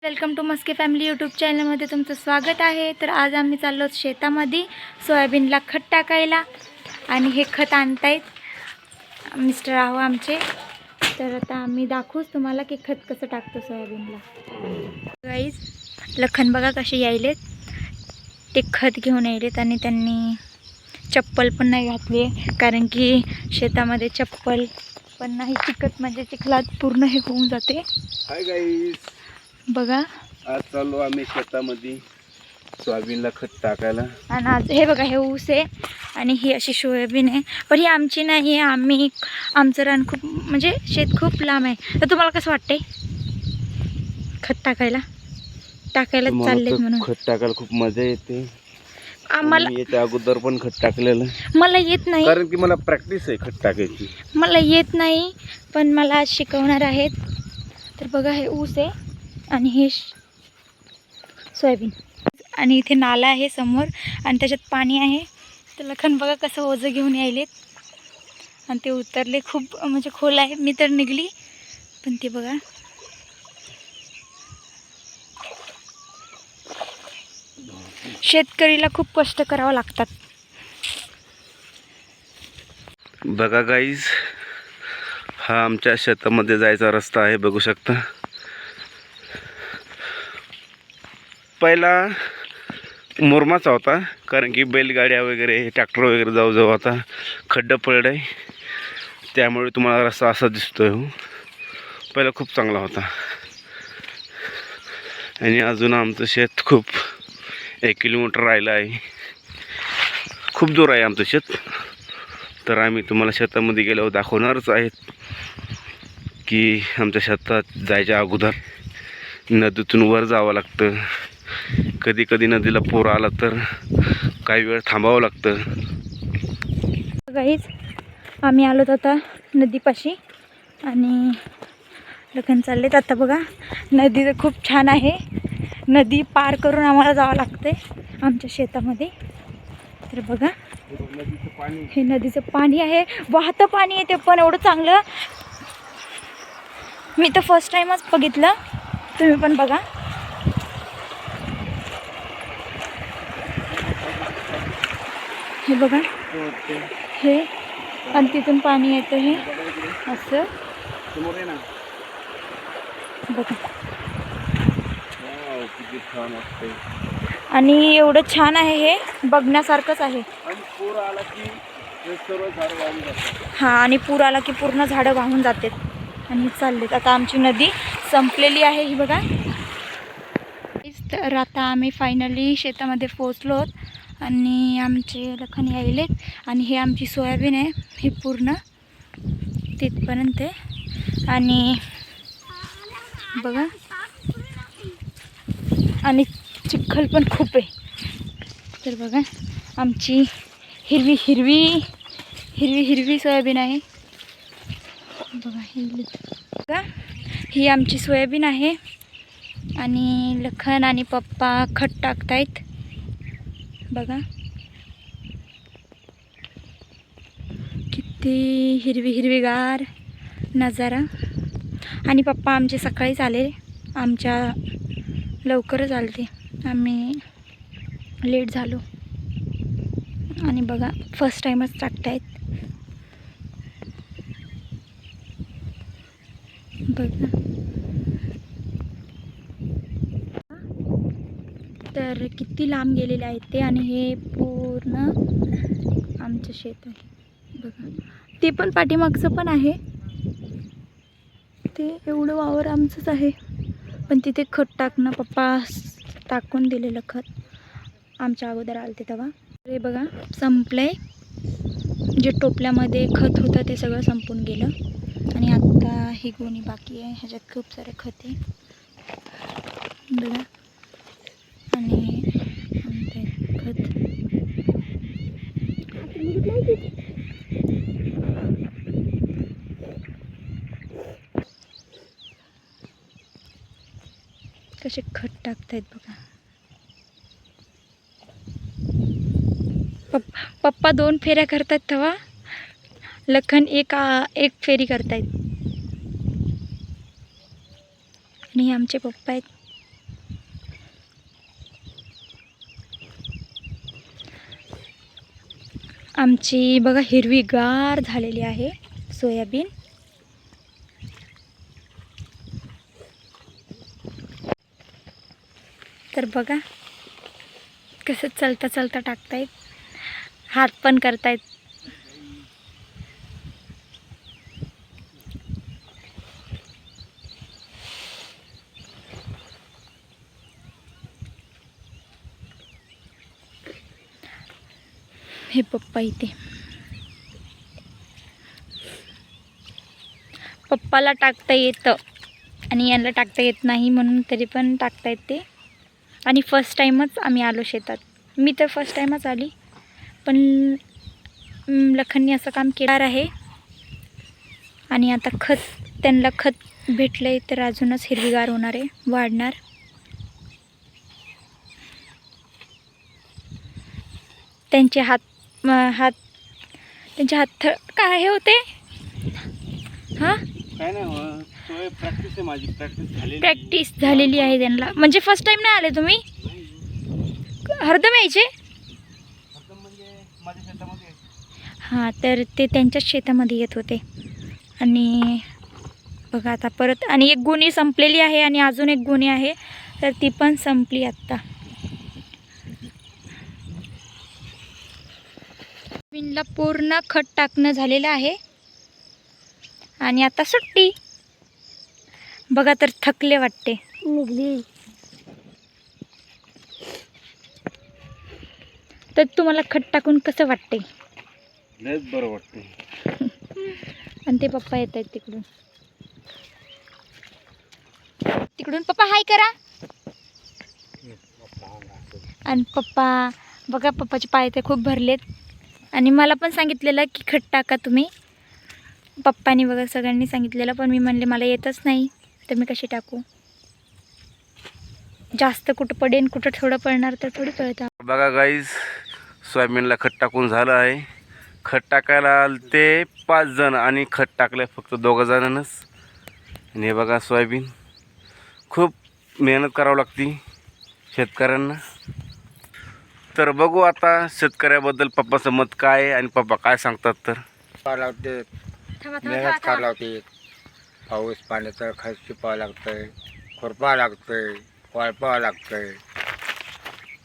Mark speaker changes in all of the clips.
Speaker 1: Welcome to Maske family YouTube चॅनलमध्ये तुमचं स्वागत आहे। तर आज आम्ही चाललो शेतामध्ये सोयाबीनला खत टाकायला आणि हे खत आणतायत मिस्टर आहो आमचे। तर आता आम्ही दाखवूच तुम्हाला की खत कसं टाकतो सोयाबीनला। गाईज लखन बघा कसे यायलेत, ते खत घेऊन यायलेत आणि त्यांनी चप्पल पण नाही घातली कारण की शेतामध्ये चप्पल पण नाही टिकत, म्हणजे चिखलात पूर्ण हे होऊन जाते।
Speaker 2: हाय गाईस, बघा आज चाललो आम्ही शेतामध्ये सोयाबीनला खत टाकायला।
Speaker 1: आणि आज हे बघा हे ऊस आहे आणि ही अशी सोयाबीन आहे, पण ही आमची नाही आहे। आमचं रान खूप म्हणजे शेत खूप लांब आहे। तर तुम्हाला कसं वाटतंय खत टाकायला चाललेत म्हणून?
Speaker 2: खत टाकायला खूप मजा येते।
Speaker 1: आम्हाला
Speaker 2: याच्या अगोदर पण खत टाकलेलं,
Speaker 1: मला येत नाही
Speaker 2: कारण की मला प्रॅक्टिस आहे खत टाकायची।
Speaker 1: मला येत नाही पण मला आज शिकवणार आहेत। तर बघा हे ऊस आहे आणि हे सोयाबीन आणि इथे नाला आहे समोर आणि त्याच्यात पाणी आहे। तर लखन बघा कसं ओझं घेऊन यायलेत आणि ते उतरले, खूप म्हणजे खोल आहे। मी तर निघली पण ते बघा शेतकरीला खूप कष्ट करावं लागतात।
Speaker 2: बघा गाईज, हा आमच्या शेतामध्ये जायचा रस्ता आहे, बघू शकता। पहिला मुरमाचा होता कारण की बैलगाड्या वगैरे ट्रॅक्टर वगैरे जाऊ आता खड्डा पडलाय, त्यामुळे तुम्हाला रस्ता असा दिसतोय। पहिला खूप चांगला होता आणि अजून आमचं शेत खूप 1 किलोमीटर राहिलं आहे, खूप दूर आहे आमचं शेत। तर आम्ही तुम्हाला शेतामध्ये गेल्यावर दाखवणारच आहेत की आमच्या शेतात जायच्या अगोदर नदीतून वर जावं लागतं। कधी कधी नदीला पूर आला तर काही वेळ थांबावं लागतं।
Speaker 1: गाईज आम्ही आलोत आता नदीपाशी आणि लखन चाललेत आता। बघा नदी तर खूप छान आहे, नदी पार करून आम्हाला जावं लागतंय आमच्या शेतामध्ये। तर बघा हे नदीचं पाणी आहे, वाहतं पाणी आहे ते पण एवढं चांगलं, मी तर फर्स्ट टाइमच बघितलं, तुम्ही पण बघा। हे बघा हे आणि तिथून पाणी येतं हे असं बघा, आणि एवढं छान आहे, हे बघण्यासारखंच आहे। हा, आणि पूर आला की पूर्ण झाडं वाहून जातात आणि चाललेत। आता आमची नदी संपलेली आहे ही बघा। तर आता आम्ही फायनली शेतामध्ये पोचलो आणि आमचे लखन यायलेत आणि हे आमची सोयाबीन आहे, ही पूर्ण तिथपर्यंत आहे आणि बघा, आणि चिखल पण खूप आहे। तर बघा आमची हिरवी हिरवी हिरवी हिरवी सोयाबीन आहे बघा। बघा ही आमची सोयाबीन आहे आणि लखन आणि पप्पा खत टाकतायत बघा, किती हिरवी हिरवीगार नजारा। आणि पप्पा आमचे सकाळीच आले, आमच्या लवकरच आलते, आम्ही लेट झालो। आणि बघा फर्स्ट टाइमच टाकतायत बघा। तर किती लांब गेलेले आहेत ते, आणि हे पूर्ण आमचं शेत आहे बघा। ते पण पाठीमागचं पण आहे, ते एवढं वावर आमचंच आहे, पण तिथे खत टाकणं पप्पा टाकून दिलेलं खत आमच्या अगोदर आलते तेव्हा। हे बघा संपलंय, जे टोपल्यामध्ये खत होतं ते सगळं संपून गेलं आणि आता ही गोणी बाकी आहे, ह्याच्यात खूप सारे खत आहे बघा। आणि खत कसे खत टाकतायत बघा। पप्पा 2 फेऱ्या करतात तेव्हा लखन एक फेरी करतायत आणि आमचे पप्पा आहेत। आमची बघा हिरवीगार झालेली आहे सोयाबीन. तर बघा कसं चलता चलता टाकतायत, हात पण करतायत. हे पप्पा इथे, पप्पाला टाकता येतं आणि यांना टाकता येत नाही, म्हणून तरी पण टाकता येते. आणि फर्स्ट टाईमच आम्ही आलो शेतात. मी तर फर्स्ट टाईमच आली, पण लखननी असं काम केलं आहे. आणि आता त्यांना खत भेटलं आहे तर अजूनच हिरवीगार होणार आहे, वाढणार. त्यांचे हात काय हे होते. हां,
Speaker 2: काय नाही, प्रॅक्टिस आहे माझी,
Speaker 1: प्रॅक्टिस झालेली आहे त्यांना. म्हणजे फर्स्ट टाइम नाही आले तुम्ही, हरदम यायचे. हां, तर ते त्यांच्याच शेतामध्ये येत होते. आणि बघा आता परत आणि एक गोणी संपलेली आहे आणि अजून एक गोणी आहे, तर ती पण संपली आत्ता. सोयाबीनला पूर्ण खत टाकणं झालेलं आहे आणि आता सुट्टी. बघा तर थकले वाटते. निघली. तर तुम्हाला खत टाकून कसं वाटते?
Speaker 2: लयच बरं वाटते.
Speaker 1: आणि ते पप्पा येत आहेत तिकडून. तिकडून पप्पा हाय करा. आणि पप्पा बघा, पप्पाचे पाय ते खूप भरलेत. आणि मला पण सांगितलेलं की खत टाका तुम्ही, पप्पानी वगैरे सगळ्यांनी सांगितलेलं, पण मी म्हणले मला येतच नाही, तर मी कशी टाकू. जास्त कुठं पडेन, कुठं थोडं पडणार तर थोडी पडतं.
Speaker 2: बघा गाईज, सोयाबीनला खत टाकून झालं आहे. खत टाकायला ते 5 जण आणि खत टाकलं फक्त 2 जणांनाच. आणि हे बघा सोयाबीन, खूप मेहनत करावं लागते शेतकऱ्यांना. तर बघू आता शेतकऱ्याबद्दल पप्पाचं मत काय आहे आणि पप्पा काय सांगतात. तर
Speaker 3: लावते, मेहनत करावं लागते, पाऊस पाण्याचं खत शिपावं लागतंय, खुरपावं लागतंय, वाळपावं लागतंय.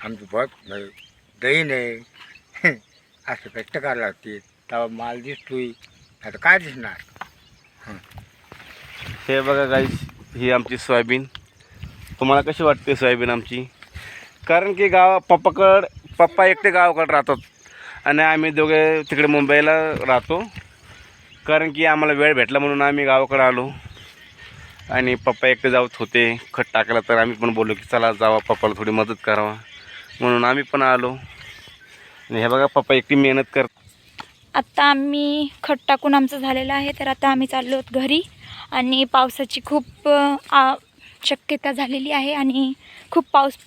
Speaker 3: आमची बहुत दहीन आहे. असं कष्ट करावं लागते, तेव्हा माल दिसतोय. आता काय दिसणार.
Speaker 2: हे बघा गाईज, ही आमची सोयाबीन. तुम्हाला कशी वाटते सोयाबीन आमची? कारण की पप्पा एकटे गावाकडे राहतात आणि आम्ही दोघे तिकडे मुंबईला राहतो. कारण की आम्हाला वेळ भेटला म्हणून आम्ही गावाकडे आलो. आणि पप्पा एकटे जात होते खत टाकायला, तर आम्ही पण बोललो की चला जावा, पप्पाला थोडी मदत करावा, म्हणून आम्ही पण आलो. आणि हे बघा पप्पा एकटी मेहनत करतात.
Speaker 1: आत्ता आम्ही खत टाकून आमचं झालेलं आहे, तर आता आम्ही चाललो आहोत घरी. आणि पावसाची खूप शक्यता झालेली आहे आणि खूप पाऊस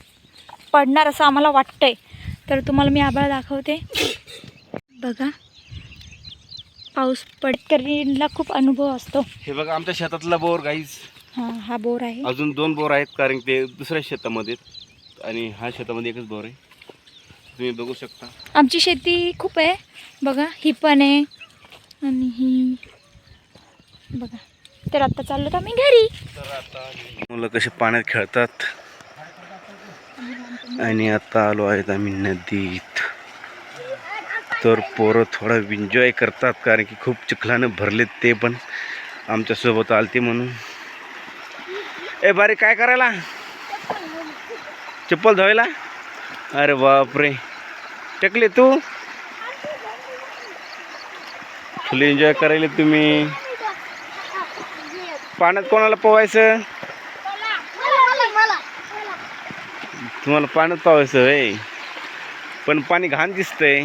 Speaker 1: पडणार असं आम्हाला वाटतंय. तर तुम्हाला मी आभाळ दाखवते. बघा, पाऊस पडकरीला खूप अनुभव असतो.
Speaker 2: हे बघा आमच्या शेतातला बोर गाईज.
Speaker 1: हां, हा बोर आहे.
Speaker 2: अजून 2 बोर आहेत, कारण ते दुसऱ्या शेतामध्ये आणि हा शेतामध्ये एकच बोर आहे. तुम्ही बघू शकता.
Speaker 1: आमची शेती खूप आहे. बघा, ही पण आहे आणि ही बघा. तर आता चाललो तर आम्ही घरी.
Speaker 2: तर आता मुलं कसे पाण्यात खेळतात. आणि आता आलो आहेत आम्ही नदीत. तर पोरं थोडा एन्जॉय करतात, कारण की खूप चिखलानं भरलेत ते पण आमच्यासोबत आलते म्हणून. ए बारे, काय करायला? चप्पल धुवायला? अरे बापरे, टेकले तू? फुल एन्जॉय करायला तुम्ही. पाण्यात कोणाला पोवायचं? तुम्हाला पाण्यात पोवायचं आहे, पण पाणी घाण दिसतंय.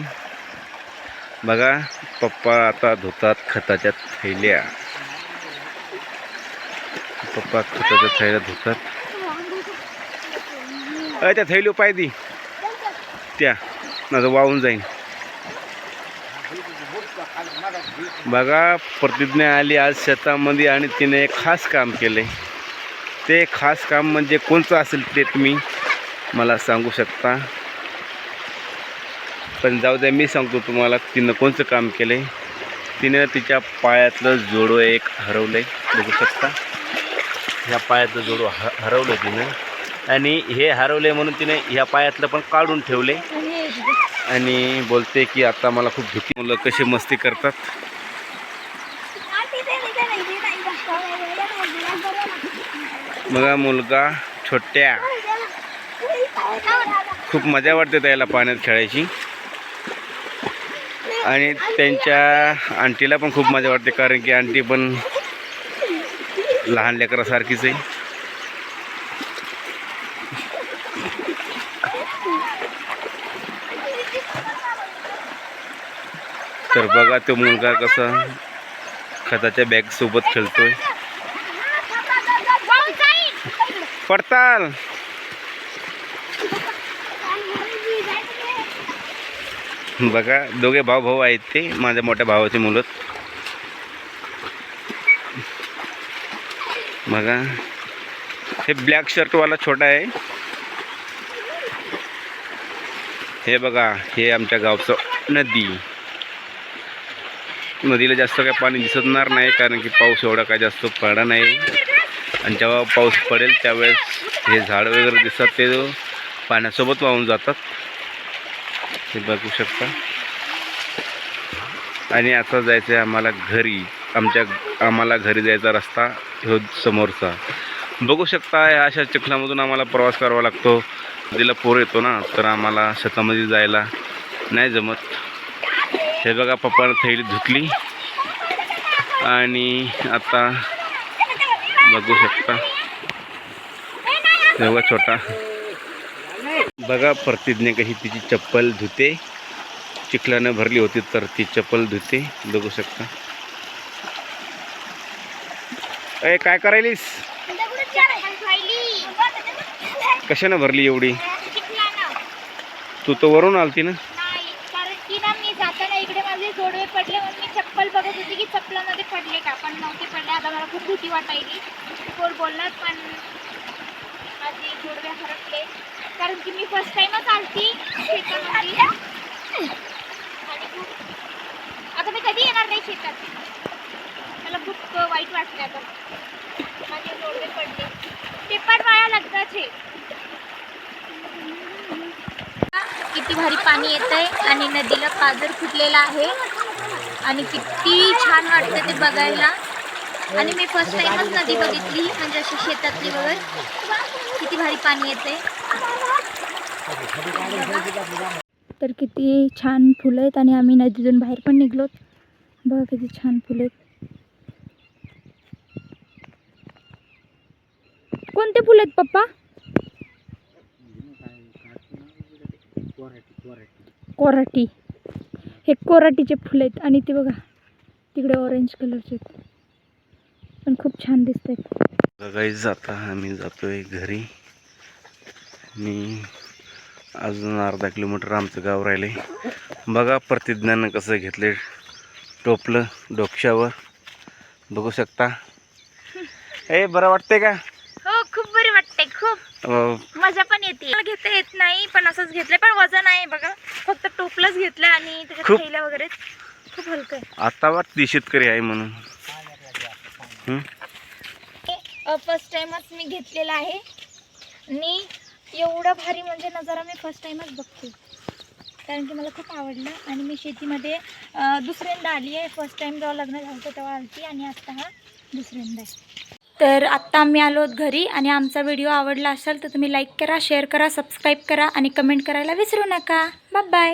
Speaker 2: बघा पप्पा आता धुतात खताच्या थैल्या. पप्पा खताच्या थैल्या धुतात. त्या थैली पाय दी, त्या माझं वाहून जाईन. बघा प्रतिज्ञा आली आज शेतामध्ये आणि तिने एक खास काम केले. ते खास काम म्हणजे कोणतं असेल ते तुम्ही मला सांगू शकता. पण जाऊ द्या, मी सांगतो तुम्हाला तिनं कोणतं काम केलं आहे. तिनं तिच्या पायातलं जोडं एक हरवलं आहे, बघू शकता. ह्या पायातलं जोडं हरवलं तिनं, आणि हे हरवले म्हणून तिने ह्या पायातलं पण काढून ठेवले आणि बोलते की आता मला खूप भीती. मुलं कशी मस्ती करतात. बघा मुलगा छोट्या, खूप मजा वाटते त्याला पाण्यात खेळायची, आणि त्यांच्या आंटीला पण खूप मजा वाटते, कारण की आंटी पण लहान लेकरासारखीच आहे. तर बघा तो मुलगा कसा खताच्या बॅग सोबत खेळतोय. पडताल. बघा दोघे भाऊ आहेत, ते माझ्या मोठ्या भावाची मुलं. बघा हे ब्लॅक शर्टवाला छोटा आहे. हे बघा हे आमच्या गावचं नदी. नदीला जास्त काय पाणी दिसणार नाही, कारण की पाऊस एवढा काय जास्त पडला नाही, आणि जेव्हा पाऊस पडेल त्यावेळेस हे झाड वगैरे दिसतात, ते पाण्यासोबत वाहून जातात. हे बघू शकता. आणि आता जायचं आहे आम्हाला घरी. आम्हाला घरी जायचा रस्ता हो समोरचा. बघू शकता अशा चिखलामधून आम्हाला प्रवास करावा लागतो. नदीला पूर येतो ना, तर आम्हाला शेतामध्ये जायला नाही जमत. हे बघा पप्पानं थैली धुतली, आणि आता बघू शकता तेव्हा छोटा. बघा प्रतिज्ञा कशी तिची चप्पल धुते. चिखलानं भरली होती तर ती चप्पल धुते. बघू शकता. अय काय करायलीस? कशानं भरली एवढी? तू तर वरून आलती ना.
Speaker 1: मी जाताना इकडे माझे जोडवे पडले, म्हणून मी चप्पल बघत होती की चप्पलामध्ये पडले का, पण नव्हते पडले. आता मला खूप भीती वाटायली. कोण बोलणार, पण माझे जोडवे हरपले, कारण की मी फर्स्ट टाइमच आलती शेतामध्ये, आणि खूप आता मी कधी येणार नाही शेतात. मला खूप वाईट वाटले. आता माझे जोडवे पडले, ते पण वाया लग्नाचे. किती भारी पाणी येत आहे, आणि नदीला पाझर फुटलेला आहे, आणि किती छान वाटतं ते बघायला. आणि मी फर्स्ट टाइमच नदी बघितली, म्हणजे अशी शेतातली वगैरे. किती भारी पाणी येते. तर किती छान फुलं आहेत, आणि आम्ही नदीतून बाहेर पण निघलोत. बघा किती छान फुलं आहेत. कोणते फुलं आहेत पप्पा? कोराटी. हे कोराटीचे फुलं आहेत, आणि ते बघा तिकडे ऑरेंज कलरचे आहेत, पण खूप छान दिसत आहेत.
Speaker 2: गाईज आता आम्ही जातोय घरी. मी अजून अर्धा किलोमीटर आमचं गाव राहिले. बघा प्रतिज्ञानं कसं घेतले टोपलं डोक्यावर. बघू शकता. ए बरं वाटते का?
Speaker 1: हो खूप बरी वाटते. खूप मजा पण येते. घेता येत नाही, पण असंच घेतलंय. पण वजन आहे बघा, फक्त टोपलंच घेतलंय, आणि त्याच्यात थैल्या वगैरे खूप हलकं आहे.
Speaker 2: आता वाटते शेतकरी आहे म्हणून.
Speaker 1: फर्स्ट टाइमच मी घेतलेला आहे, आणि एवढं भारी म्हणजे नजारा मी फर्स्ट टाइमच बघते, कारण की मला खूप आवडलं. आणि मी शेतीमध्ये दुसऱ्यांदा आली आहे. फर्स्ट टाइम जेव्हा लग्न झालं होतं तेव्हा आली, आणि आता हा दुसऱ्यांदा आहे. तर आत्ता आम्ही आलो घरी, आणि आमचा व्हिडिओ आवडला असेल तर तुम्ही लाईक करा, शेअर करा, सबस्क्राईब करा, आणि कमेंट करायला विसरू नका. Bye bye.